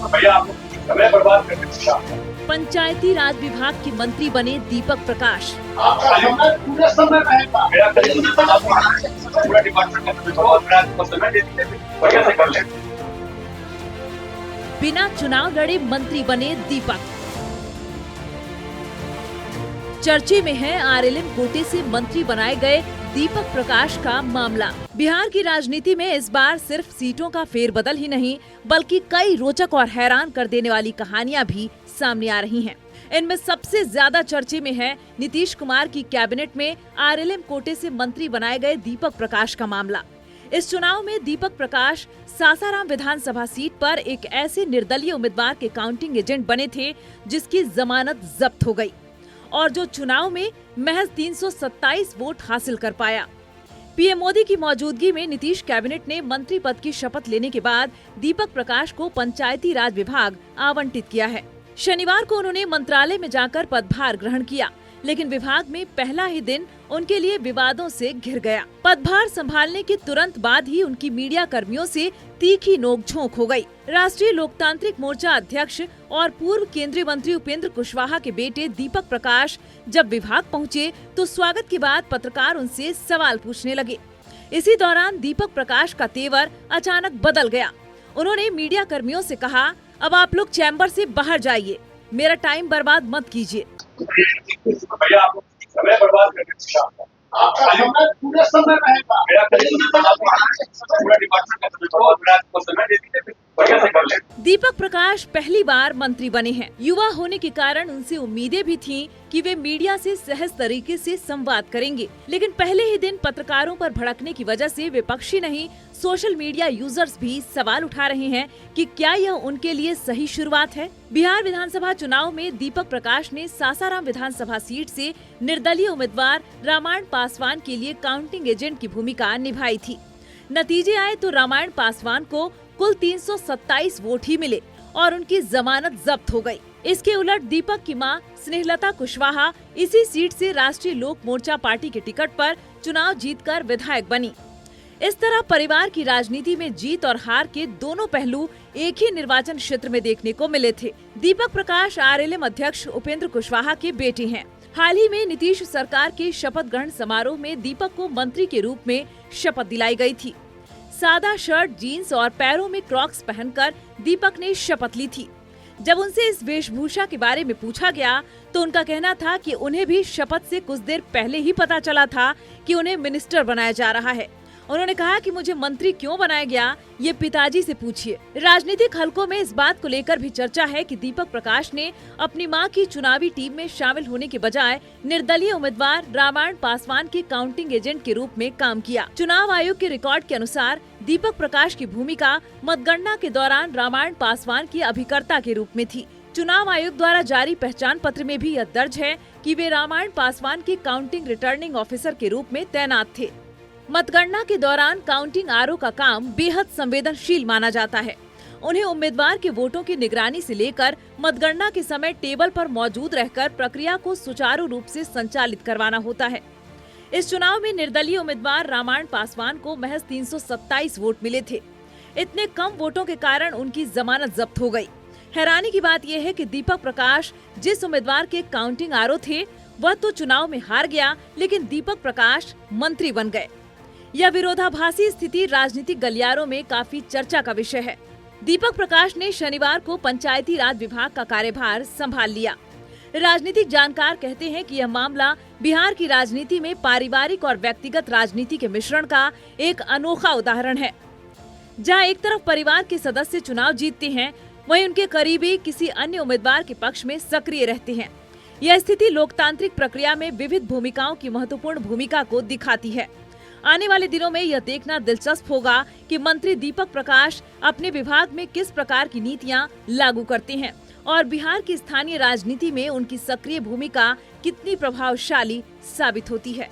भैया आप समय बर्बाद करते हैं। पंचायती राज विभाग के मंत्री बने दीपक प्रकाश। आपका समय पूरे समय रहेगा। मेरा पूरा डिपार्टमेंट का समय दे दीजिए, बढ़िया से कर लें। बिना चुनाव लड़े मंत्री बने दीपक। चर्चे में है आरएलएम कोटे से मंत्री बनाए गए दीपक प्रकाश का मामला। बिहार की राजनीति में इस बार सिर्फ सीटों का फेरबदल ही नहीं, बल्कि कई रोचक और हैरान कर देने वाली कहानियां भी सामने आ रही हैं। इनमें सबसे ज्यादा चर्चे में है नीतीश कुमार की कैबिनेट में आरएलएम कोटे से मंत्री बनाए गए दीपक प्रकाश का मामला। इस चुनाव में दीपक प्रकाश सासाराम विधानसभा सीट पर एक ऐसे निर्दलीय उम्मीदवार के काउंटिंग एजेंट बने थे जिसकी जमानत जब्त हो गई और जो चुनाव में महज 327 वोट हासिल कर पाया। पीएम मोदी की मौजूदगी में नीतीश कैबिनेट ने मंत्री पद की शपथ लेने के बाद दीपक प्रकाश को पंचायती राज विभाग आवंटित किया है। शनिवार को उन्होंने मंत्रालय में जाकर पदभार ग्रहण किया, लेकिन विभाग में पहला ही दिन उनके लिए विवादों से घिर गया। पदभार संभालने के तुरंत बाद ही उनकी मीडिया कर्मियों से तीखी नोकझोंक हो गई। राष्ट्रीय लोकतांत्रिक मोर्चा अध्यक्ष और पूर्व केंद्रीय मंत्री उपेंद्र कुशवाहा के बेटे दीपक प्रकाश जब विभाग पहुंचे तो स्वागत के बाद पत्रकार उनसे सवाल पूछने लगे। इसी दौरान दीपक प्रकाश का तेवर अचानक बदल गया। उन्होंने मीडिया कर्मियों से कहा, अब आप लोग चैम्बर से बाहर जाइए, मेरा टाइम बर्बाद मत कीजिए। भैया आप समय बर्बाद करते हैं। आपका समय पूरे समय रहेगा। मेरा पूरा डिपार्टमेंट का समय दे दीजिए, बढ़िया से कर लें। दीपक प्रकाश पहली बार मंत्री बने हैं। युवा होने के कारण उनसे उम्मीदें भी थीं कि वे मीडिया से सहज तरीके से संवाद करेंगे, लेकिन पहले ही दिन पत्रकारों पर भड़कने की वजह से विपक्षी नहीं, सोशल मीडिया यूजर्स भी सवाल उठा रहे हैं कि क्या यह उनके लिए सही शुरुआत है। बिहार विधानसभा चुनाव में दीपक प्रकाश ने सासाराम विधानसभा सीट से निर्दलीय उम्मीदवार रामायण पासवान के लिए काउंटिंग एजेंट की भूमिका निभाई थी। नतीजे आए तो रामायण पासवान को कुल 327 वोट ही मिले और उनकी जमानत जब्त हो गई। इसके उलट दीपक की मां स्नेहलता कुशवाहा इसी सीट से राष्ट्रीय लोक मोर्चा पार्टी के टिकट पर चुनाव जीतकर विधायक बनी। इस तरह परिवार की राजनीति में जीत और हार के दोनों पहलू एक ही निर्वाचन क्षेत्र में देखने को मिले थे। दीपक प्रकाश आरएलएम अध्यक्ष उपेंद्र कुशवाहा के बेटे हैं। हाल ही में नीतीश सरकार के शपथ ग्रहण समारोह में दीपक को मंत्री के रूप में शपथ दिलाई गई थी। सादा शर्ट, जीन्स और पैरों में क्रॉक्स पहनकर दीपक ने शपथ ली थी। जब उनसे इस वेशभूषा के बारे में पूछा गया तो उनका कहना था कि उन्हें भी शपथ से कुछ देर पहले ही पता चला था कि उन्हें मिनिस्टर बनाया जा रहा है। उन्होंने कहा कि मुझे मंत्री क्यों बनाया गया, ये पिताजी से पूछिए। राजनीतिक हलकों में इस बात को लेकर भी चर्चा है कि दीपक प्रकाश ने अपनी मां की चुनावी टीम में शामिल होने के बजाय निर्दलीय उम्मीदवार रामायण पासवान के काउंटिंग एजेंट के रूप में काम किया। चुनाव आयोग के रिकॉर्ड के अनुसार दीपक प्रकाश की भूमिका मतगणना के दौरान रामायण पासवान की अभिकर्ता के रूप में थी। चुनाव आयोग द्वारा जारी पहचान पत्र में भी यह दर्ज है कि वे रामायण पासवान के काउंटिंग रिटर्निंग ऑफिसर के रूप में तैनात थे। मतगणना के दौरान काउंटिंग आरओ का काम बेहद संवेदनशील माना जाता है। उन्हें उम्मीदवार के वोटों की निगरानी से लेकर मतगणना के समय टेबल पर मौजूद रहकर प्रक्रिया को सुचारू रूप से संचालित करवाना होता है। इस चुनाव में निर्दलीय उम्मीदवार रामायण पासवान को महज 327 वोट मिले थे। इतने कम वोटों के कारण उनकी जमानत जब्त हो गई। हैरानी की बात यह है कि दीपक प्रकाश जिस उम्मीदवार के काउंटिंग आरओ थे वह तो चुनाव में हार गया, लेकिन दीपक प्रकाश मंत्री बन गए। यह विरोधाभासी स्थिति राजनीतिक गलियारों में काफी चर्चा का विषय है। दीपक प्रकाश ने शनिवार को पंचायती राज विभाग का कार्यभार संभाल लिया। राजनीतिक जानकार कहते हैं कि यह मामला बिहार की राजनीति में पारिवारिक और व्यक्तिगत राजनीति के मिश्रण का एक अनोखा उदाहरण है। जहां एक तरफ परिवार के सदस्य चुनाव जीतते हैं, वहीं उनके करीबी किसी अन्य उम्मीदवार के पक्ष में सक्रिय रहते हैं। यह स्थिति लोकतांत्रिक प्रक्रिया में विविध भूमिकाओं की महत्वपूर्ण भूमिका को दिखाती है। आने वाले दिनों में यह देखना दिलचस्प होगा कि मंत्री दीपक प्रकाश अपने विभाग में किस प्रकार की नीतियां लागू करते हैं और बिहार की स्थानीय राजनीति में उनकी सक्रिय भूमिका कितनी प्रभावशाली साबित होती है।